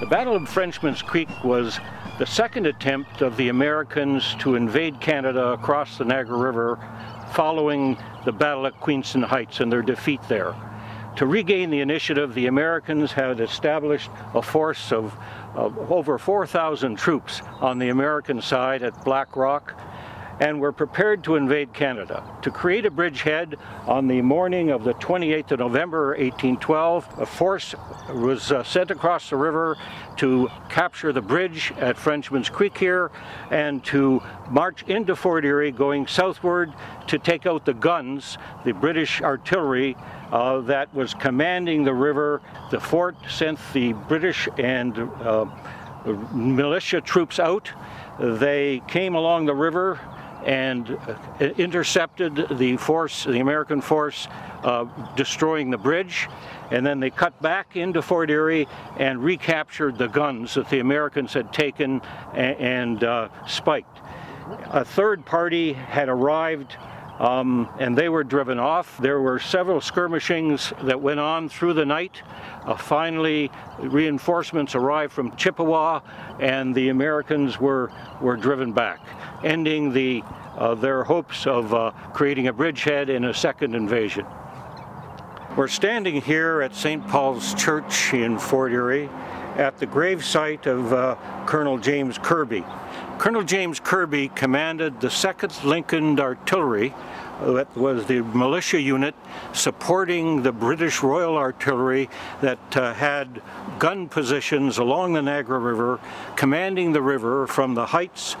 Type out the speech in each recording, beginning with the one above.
The Battle of Frenchman's Creek was the second attempt of the Americans to invade Canada across the Niagara River following the Battle at Queenston Heights and their defeat there. To regain the initiative, the Americans had established a force of over 4,000 troops on the American side at Black Rock, and were prepared to invade Canada. To create a bridgehead, on the morning of the 28th of November 1812, a force was sent across the river to capture the bridge at Frenchman's Creek here and to march into Fort Erie, going southward to take out the guns, the British artillery that was commanding the river. The fort sent the British and militia troops out. They came along the river and intercepted the force, the American force, destroying the bridge, and then they cut back into Fort Erie and recaptured the guns that the Americans had taken and spiked. A third party had arrived and they were driven off. There were several skirmishings that went on through the night. Finally, reinforcements arrived from Chippewa, and the Americans were driven back, ending their hopes of creating a bridgehead in a second invasion. We're standing here at St. Paul's Church in Fort Erie at the gravesite of Colonel James Kirby. Colonel James Kirby commanded the 2nd Lincoln Artillery. That was the militia unit supporting the British Royal Artillery that had gun positions along the Niagara River, commanding the river from the heights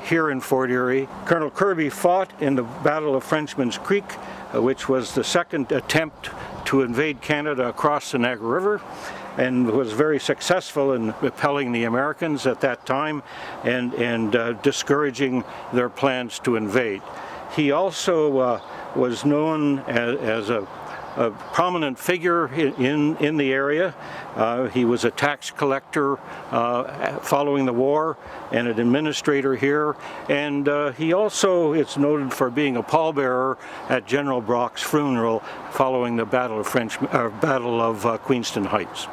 here in Fort Erie. Colonel Kirby fought in the Battle of Frenchman's Creek, which was the second attempt to invade Canada across the Niagara River, and was very successful in repelling the Americans at that time and discouraging their plans to invade. He also was known as a prominent figure in the area. He was a tax collector following the war and an administrator here, and he also is noted for being a pallbearer at General Brock's funeral following the Battle of Queenston Heights.